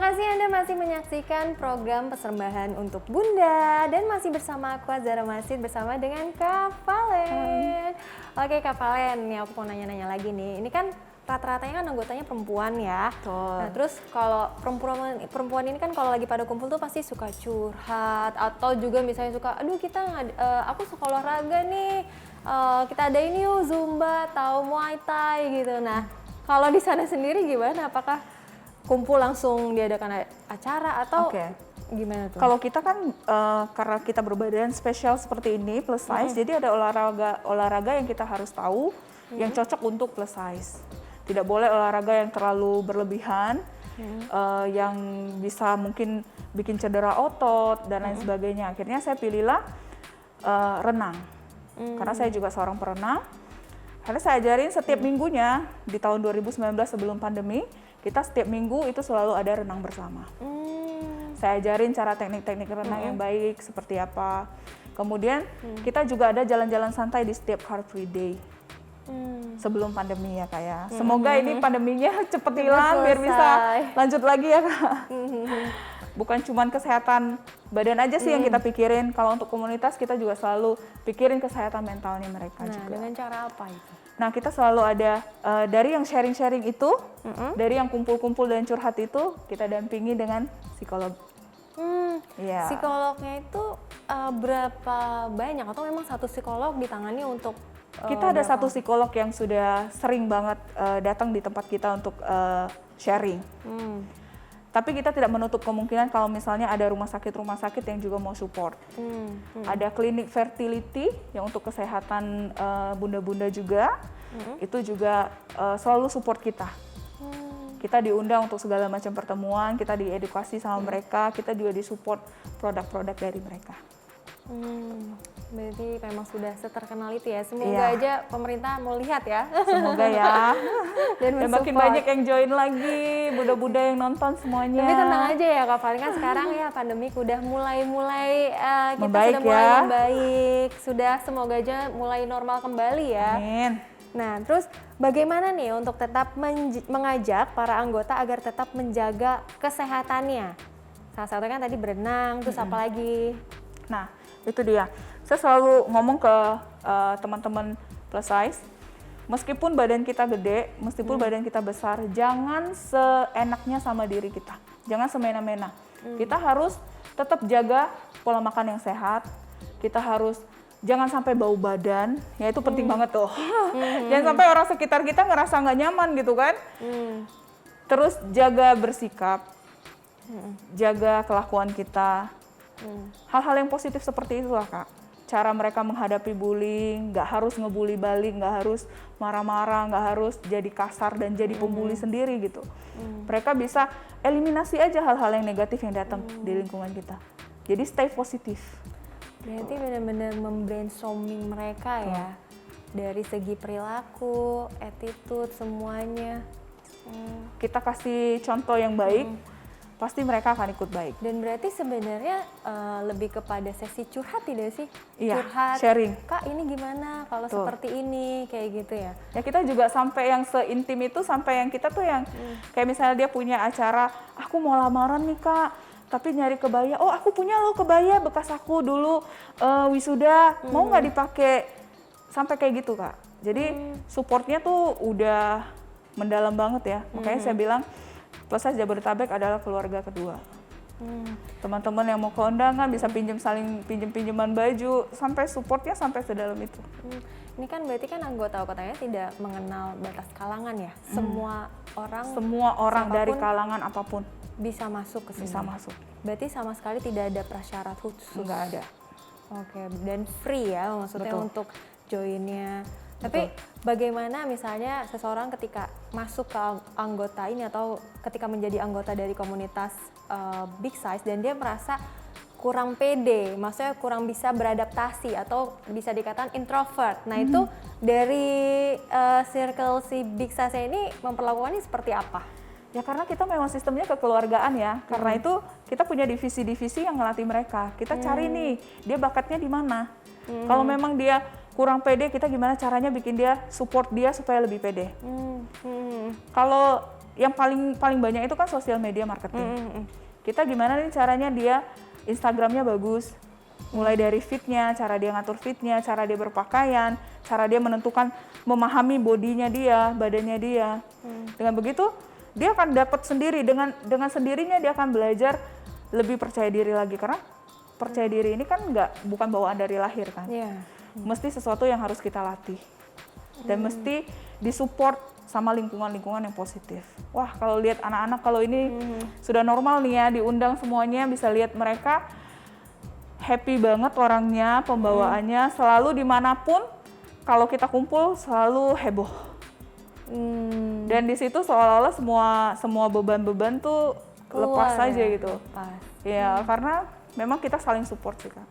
kasih Anda masih menyaksikan program persembahan untuk Bunda dan masih bersama aku Azhara Masid bersama dengan Kak Valen. Oke Kak Valen, nih aku mau nanya-nanya lagi nih. Ini kan rata-ratanya kan anggotanya perempuan ya. Betul. Nah, terus kalau perempuan ini kan kalau lagi pada kumpul tuh pasti suka curhat atau juga misalnya suka, aduh aku suka olahraga nih, kita ada ini yuk Zumba atau Muay Thai gitu. Nah, kalau di sana sendiri gimana? Apakah kumpul langsung diadakan acara atau gimana tuh? Kalau kita kan karena kita berbadan spesial seperti ini plus size, jadi ada olahraga yang kita harus tahu yang cocok untuk plus size. Tidak boleh olahraga yang terlalu berlebihan, yang bisa mungkin bikin cedera otot dan lain sebagainya. Akhirnya saya pilihlah renang, karena saya juga seorang perenang. Karena saya ajarin setiap minggunya di tahun 2019 sebelum pandemi, kita setiap minggu itu selalu ada renang bersama. Saya ajarin cara teknik-teknik renang yang baik seperti apa. Kemudian kita juga ada jalan-jalan santai di setiap Car Free Day. Sebelum pandemi ya Kak ya. Semoga ini pandeminya cepet hilang biar bisa lanjut lagi ya Kak. Bukan cuma kesehatan badan aja sih yang kita pikirin. Kalau untuk komunitas kita juga selalu pikirin kesehatan mentalnya mereka juga. Dengan cara apa itu? Nah kita selalu ada dari yang sharing-sharing itu, dari yang kumpul-kumpul dan curhat itu, kita dampingi dengan psikolog. Ya. Psikolognya itu berapa banyak atau memang satu psikolog ditangani untuk kita ada satu psikolog yang sudah sering banget datang di tempat kita untuk sharing. Tapi kita tidak menutup kemungkinan kalau misalnya ada rumah sakit yang juga mau support. Ada klinik fertility yang untuk kesehatan bunda-bunda juga, itu juga selalu support kita. Kita diundang untuk segala macam pertemuan, kita diedukasi sama mereka, kita juga disupport produk-produk dari mereka. Berarti memang sudah seterkenal itu ya. Semoga aja pemerintah mau lihat ya. Semoga ya. Dan makin banyak yang join lagi, Buddha-Buddha yang nonton semuanya. Tapi tenang aja ya Kak Valen, kan sekarang ya pandemi udah mulai kita membaik sudah mulai membaik. Sudah semoga aja mulai normal kembali ya. Amin. Nah, terus bagaimana nih untuk tetap mengajak para anggota agar tetap menjaga kesehatannya? Salah satunya kan tadi berenang, terus apa lagi? Nah, itu dia. Saya selalu ngomong ke teman-teman plus size, meskipun badan kita gede, meskipun badan kita besar, jangan seenaknya sama diri kita. Jangan semena-mena. Kita harus tetap jaga pola makan yang sehat. Kita harus jangan sampai bau badan, ya itu penting banget tuh. Jangan sampai orang sekitar kita ngerasa nggak nyaman gitu kan. Terus jaga bersikap, jaga kelakuan kita. Hal-hal yang positif seperti itulah Kak. Cara mereka menghadapi bullying, nggak harus ngebully balik, nggak harus marah-marah, nggak harus jadi kasar dan jadi pembuli sendiri gitu. Mereka bisa eliminasi aja hal-hal yang negatif yang datang di lingkungan kita. Jadi stay positif. Berarti benar-benar membrainstorming mereka ya, dari segi perilaku, attitude, semuanya. Kita kasih contoh yang baik, pasti mereka akan ikut baik. Dan berarti sebenarnya lebih kepada sesi curhat tidak sih? Iya, curhat, sharing. Kak ini gimana kalau seperti ini, kayak gitu ya? Ya kita juga sampai yang seintim itu, sampai yang kita tuh yang kayak misalnya dia punya acara, aku mau lamaran nih Kak, tapi nyari kebaya, oh aku punya loh kebaya bekas aku dulu wisuda, mau nggak dipakai, sampai kayak gitu Kak. Jadi supportnya tuh udah mendalam banget ya, makanya saya bilang plus size Jabodetabek adalah keluarga kedua. Teman-teman yang mau ke undangan bisa saling pinjeman baju, sampai supportnya sampai sedalam itu. Ini kan berarti kan anggota anggotanya tidak mengenal batas kalangan ya, semua orang dari kalangan apapun bisa masuk ke sini. Bisa masuk. Berarti sama sekali tidak ada prasyarat khusus. Nggak ada. Oke, dan free ya maksudnya. Betul. Untuk joinnya. Tapi bagaimana misalnya seseorang ketika masuk ke anggota ini atau ketika menjadi anggota dari komunitas big size dan dia merasa kurang pede, maksudnya kurang bisa beradaptasi atau bisa dikatakan introvert. Nah itu dari circle si big size ini memperlakukannya seperti apa? Ya karena kita memang sistemnya kekeluargaan ya. Karena itu kita punya divisi-divisi yang ngelatih mereka. Kita cari nih, dia bakatnya di mana. Kalau memang dia kurang pede, kita gimana caranya bikin dia support dia supaya lebih pede. Kalau yang paling banyak itu kan sosial media marketing. Kita gimana nih caranya dia Instagramnya bagus, mulai dari fitnya, cara dia ngatur fitnya, cara dia berpakaian, cara dia menentukan, memahami bodinya dia, badannya dia. Dengan begitu dia akan dapat sendiri, dengan sendirinya dia akan belajar lebih percaya diri lagi, karena percaya diri ini kan bukan bawaan dari lahir kan. Mesti sesuatu yang harus kita latih dan mesti disupport sama lingkungan-lingkungan yang positif. Wah, kalau lihat anak-anak kalau ini sudah normal nih ya, diundang semuanya, bisa lihat mereka happy banget orangnya, pembawaannya, selalu dimanapun kalau kita kumpul selalu heboh. Dan di situ seolah-olah semua beban-beban tuh lepas saja gitu. Ya, karena memang kita saling support sih Kak.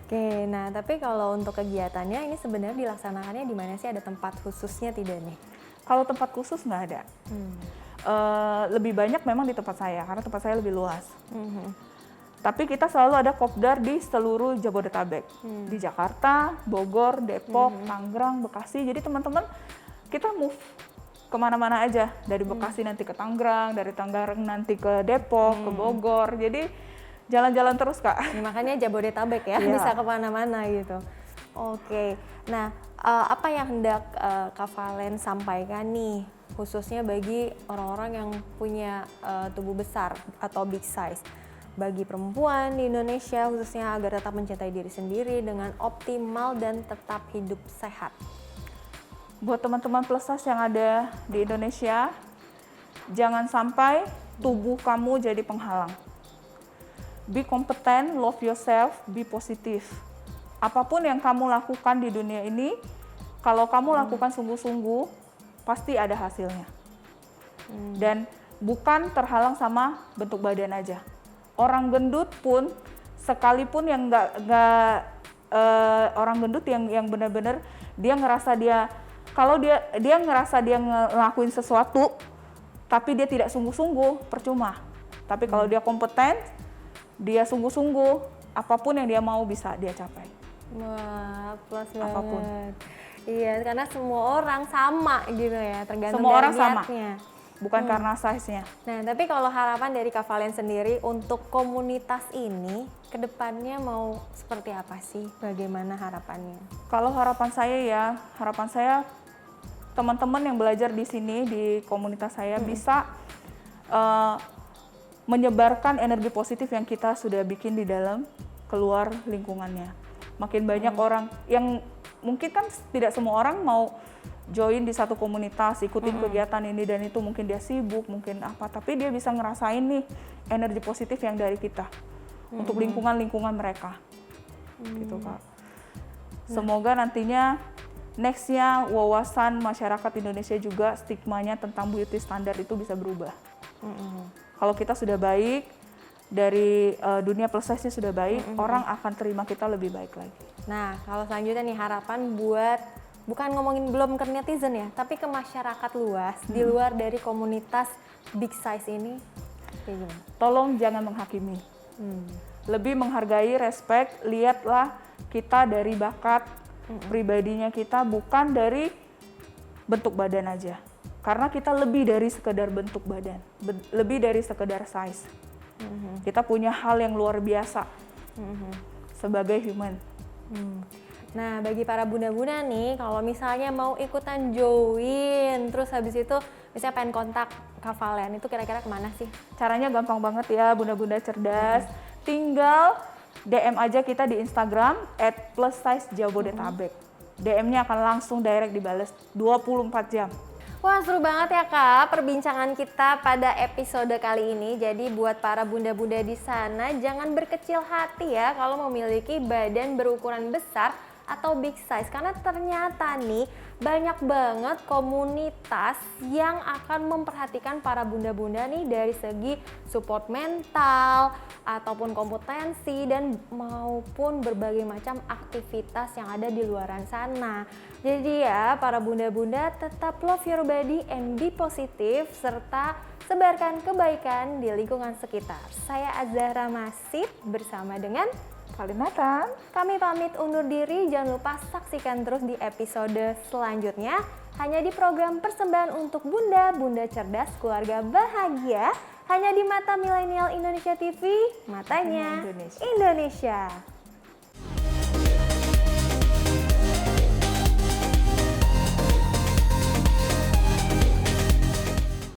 Oke, nah tapi kalau untuk kegiatannya ini sebenarnya dilaksanakannya di mana sih? Ada tempat khususnya tidak nih? Kalau tempat khusus nggak ada. Lebih banyak memang di tempat saya, karena tempat saya lebih luas. Tapi kita selalu ada kopdar di seluruh Jabodetabek. Di Jakarta, Bogor, Depok, Tangerang, Bekasi. Jadi teman-teman kita move kemana-mana aja. Dari Bekasi nanti ke Tangerang, dari Tangerang nanti ke Depok, ke Bogor. Jadi jalan-jalan terus Kak. Ya, makanya Jabodetabek ya, bisa kemana-mana gitu. Oke, nah apa yang hendak Kak Valen sampaikan nih, khususnya bagi orang-orang yang punya tubuh besar atau big size, bagi perempuan di Indonesia khususnya agar tetap mencintai diri sendiri dengan optimal dan tetap hidup sehat? Buat teman-teman plus size yang ada di Indonesia, jangan sampai tubuh kamu jadi penghalang. Be competent, love yourself, be positive. Apapun yang kamu lakukan di dunia ini, kalau kamu lakukan sungguh-sungguh, pasti ada hasilnya. Dan bukan terhalang sama bentuk badan aja. Orang gendut pun, sekalipun yang orang gendut yang benar-benar dia ngerasa kalau dia ngerasa dia ngelakuin sesuatu, tapi dia tidak sungguh-sungguh, percuma. Tapi kalau dia kompeten, dia sungguh-sungguh, apapun yang dia mau bisa dia capai. Wah, plus Apapun. banget. Iya, karena semua orang sama gitu ya, tergantung Semua dari orang sama, niatnya. bukan karena size-nya. Nah, tapi kalau harapan dari Kak Valen sendiri untuk komunitas ini, kedepannya mau seperti apa sih? Bagaimana harapannya? Kalau harapan saya teman-teman yang belajar di sini di komunitas saya bisa menyebarkan energi positif yang kita sudah bikin di dalam keluar lingkungannya. Makin banyak orang yang mungkin kan tidak semua orang mau join di satu komunitas, ikutin kegiatan ini dan itu, mungkin dia sibuk, mungkin apa, tapi dia bisa ngerasain nih energi positif yang dari kita untuk lingkungan-lingkungan mereka. Gitu Kak. Semoga nantinya nextnya wawasan masyarakat Indonesia juga stigmanya tentang beauty standar itu bisa berubah. Kalau kita sudah baik, dari dunia plus size-nya sudah baik, orang akan terima kita lebih baik lagi. Nah, kalau selanjutnya nih harapan buat, bukan ngomongin belum ke netizen ya, tapi ke masyarakat luas, di luar dari komunitas big size ini, kayak gimana? Tolong jangan menghakimi. Lebih menghargai, respect, lihatlah kita dari bakat pribadinya kita, bukan dari bentuk badan aja. Karena kita lebih dari sekedar bentuk badan, lebih dari sekedar size. Kita punya hal yang luar biasa sebagai human. Nah, bagi para bunda-bunda nih, kalau misalnya mau ikutan join, terus habis itu misalnya pengen kontak Kak Valen, itu kira-kira kemana sih? Caranya gampang banget ya, bunda-bunda cerdas. Tinggal DM aja kita di Instagram @plussizejabodetabek. DM-nya akan langsung direct dibales 24 jam. Wah, seru banget ya Kak perbincangan kita pada episode kali ini. Jadi buat para bunda-bunda di sana, jangan berkecil hati ya kalau memiliki badan berukuran besar atau big size. Karena ternyata nih banyak banget komunitas yang akan memperhatikan para bunda-bunda nih dari segi support mental ataupun kompetensi dan maupun berbagai macam aktivitas yang ada di luaran sana. Jadi ya para bunda-bunda tetap love your body and be positive serta sebarkan kebaikan di lingkungan sekitar. Saya Azahra Masih bersama dengan Kali Nathan. Kami pamit undur diri, jangan lupa saksikan terus di episode selanjutnya hanya di program persembahan untuk Bunda, Bunda Cerdas, Keluarga Bahagia, hanya di Mata Milenial Indonesia TV, matanya Indonesia. Indonesia.